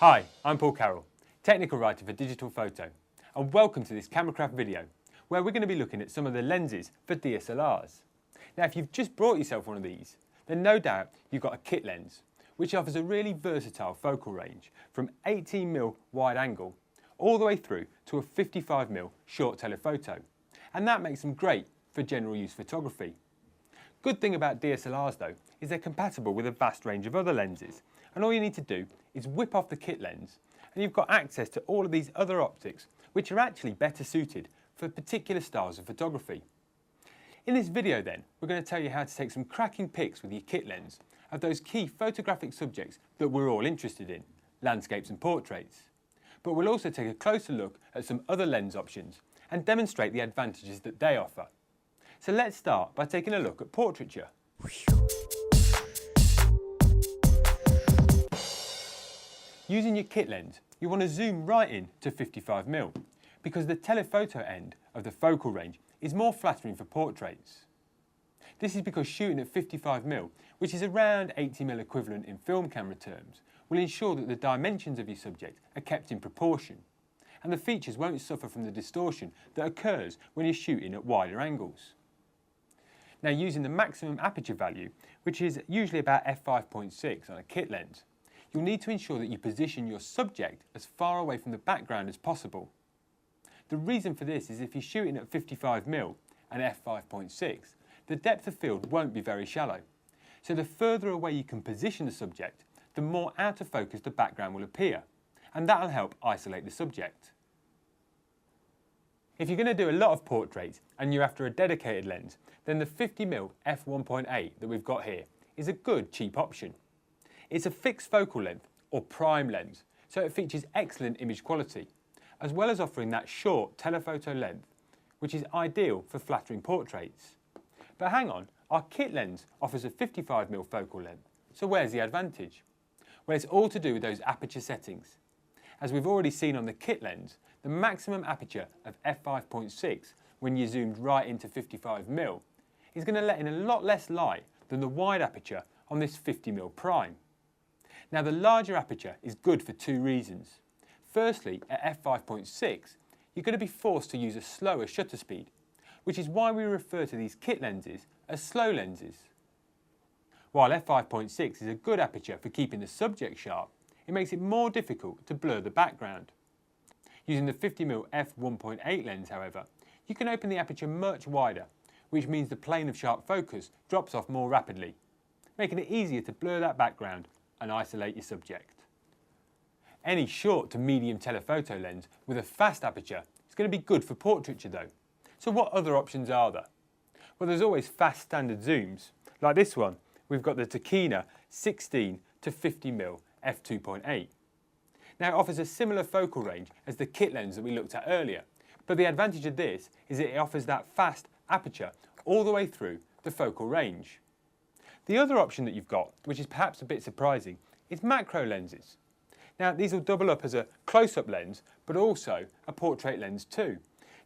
Hi, I'm Paul Carroll, technical writer for digital photo, and welcome to this Cameracraft video where we're going to be looking at some of the lenses for DSLRs. Now if you've just brought yourself one of these, then no doubt you've got a kit lens which offers a really versatile focal range from 18mm wide angle all the way through to a 55mm short telephoto, and that makes them great for general use photography. Good thing about DSLRs though is they're compatible with a vast range of other lenses, and all you need to do is whip off the kit lens and you've got access to all of these other optics which are actually better suited for particular styles of photography. In this video then, we're going to tell you how to take some cracking pics with your kit lens of those key photographic subjects that we're all interested in, landscapes and portraits. But we'll also take a closer look at some other lens options and demonstrate the advantages that they offer. So let's start by taking a look at portraiture. Using your kit lens, you want to zoom right in to 55mm because the telephoto end of the focal range is more flattering for portraits. This is because shooting at 55mm, which is around 80mm equivalent in film camera terms, will ensure that the dimensions of your subject are kept in proportion, and the features won't suffer from the distortion that occurs when you're shooting at wider angles. Now using the maximum aperture value, which is usually about f5.6 on a kit lens, you'll need to ensure that you position your subject as far away from the background as possible. The reason for this is if you're shooting at 55mm and f5.6, the depth of field won't be very shallow. So the further away you can position the subject, the more out of focus the background will appear, and that'll help isolate the subject. If you're going to do a lot of portraits and you're after a dedicated lens, then the 50mm f1.8 that we've got here is a good cheap option. It's a fixed focal length or prime lens, so it features excellent image quality, as well as offering that short telephoto length, which is ideal for flattering portraits. But hang on, our kit lens offers a 55mm focal length, so where's the advantage? Well, it's all to do with those aperture settings. As we've already seen on the kit lens, the maximum aperture of f5.6 when you're zoomed right into 55mm is going to let in a lot less light than the wide aperture on this 50mm prime. Now the larger aperture is good for two reasons. Firstly, at f5.6 you're going to be forced to use a slower shutter speed, which is why we refer to these kit lenses as slow lenses. While f5.6 is a good aperture for keeping the subject sharp, it makes it more difficult to blur the background. Using the 50mm f1.8 lens, however, you can open the aperture much wider, which means the plane of sharp focus drops off more rapidly, making it easier to blur that background and isolate your subject. Any short to medium telephoto lens with a fast aperture is going to be good for portraiture though. So what other options are there? Well, there's always fast standard zooms. Like this one, we've got the Tokina 16 to 50mm f2.8. Now it offers a similar focal range as the kit lens that we looked at earlier, but the advantage of this is that it offers that fast aperture all the way through the focal range. The other option that you've got, which is perhaps a bit surprising, is macro lenses. Now these will double up as a close-up lens, but also a portrait lens too.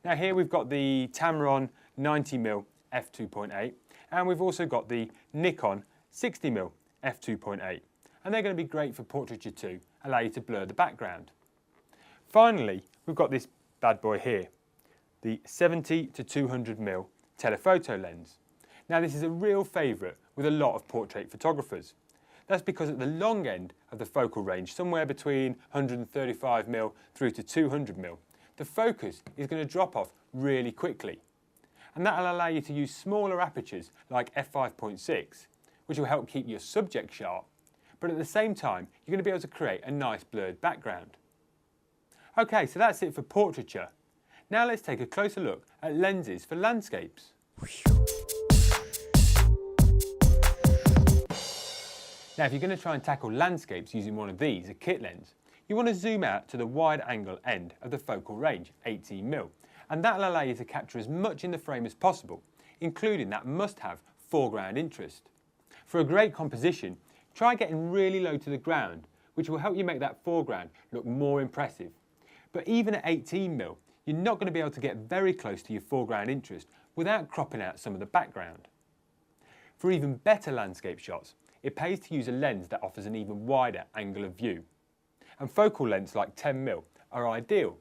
Now here we've got the Tamron 90mm f2.8, and we've also got the Nikon 60mm f2.8, and they're going to be great for portraiture too, allow you to blur the background. Finally, we've got this bad boy here, the 70 to 200mm telephoto lens. Now this is a real favourite with a lot of portrait photographers. That's because at the long end of the focal range, somewhere between 135mm through to 200mm, the focus is going to drop off really quickly. And that'll allow you to use smaller apertures like f5.6, which will help keep your subject sharp, but at the same time you're going to be able to create a nice blurred background. Okay, so that's it for portraiture. Now let's take a closer look at lenses for landscapes. Now if you're going to try and tackle landscapes using one of these, a kit lens, you want to zoom out to the wide angle end of the focal range, 18mm, and that'll allow you to capture as much in the frame as possible, including that must-have foreground interest. For a great composition, try getting really low to the ground, which will help you make that foreground look more impressive. But even at 18mm, you're not going to be able to get very close to your foreground interest without cropping out some of the background. For even better landscape shots, it pays to use a lens that offers an even wider angle of view. and focal lengths like 10mm are ideal.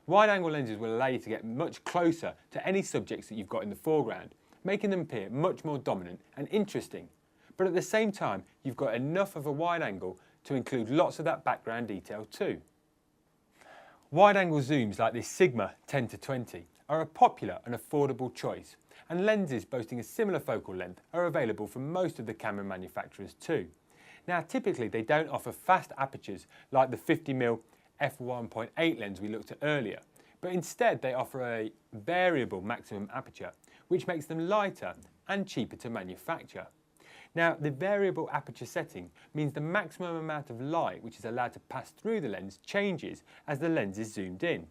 Wide-angle lenses will allow you to get much closer to any subjects that you've got in the foreground, making them appear much more dominant and interesting. But at the same time, you've got enough of a wide angle to include lots of that background detail too. Wide-angle zooms like this Sigma 10-20 are a popular and affordable choice, and lenses boasting a similar focal length are available from most of the camera manufacturers too. Now typically they don't offer fast apertures like the 50mm f1.8 lens we looked at earlier, but instead they offer a variable maximum aperture which makes them lighter and cheaper to manufacture. Now the variable aperture setting means the maximum amount of light which is allowed to pass through the lens changes as the lens is zoomed in.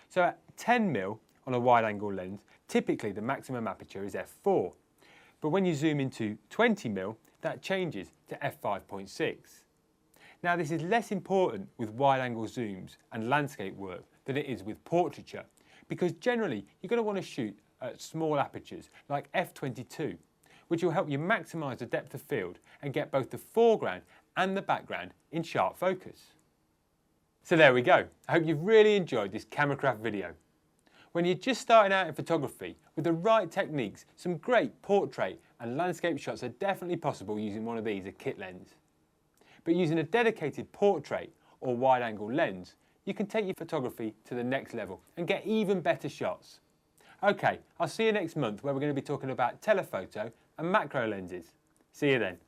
So at 10mm on a wide angle lens, typically the maximum aperture is f4, but when you zoom into 20mm that changes to f5.6. Now this is less important with wide angle zooms and landscape work than it is with portraiture, because generally you're going to want to shoot at small apertures like f22, which will help you maximise the depth of field and get both the foreground and the background in sharp focus. So there we go. I hope you've really enjoyed this camera craft video. When you're just starting out in photography, with the right techniques, some great portrait and landscape shots are definitely possible using one of these, a kit lens. But using a dedicated portrait or wide angle lens, you can take your photography to the next level and get even better shots. Okay, I'll see you next month where we're going to be talking about telephoto and macro lenses. See you then.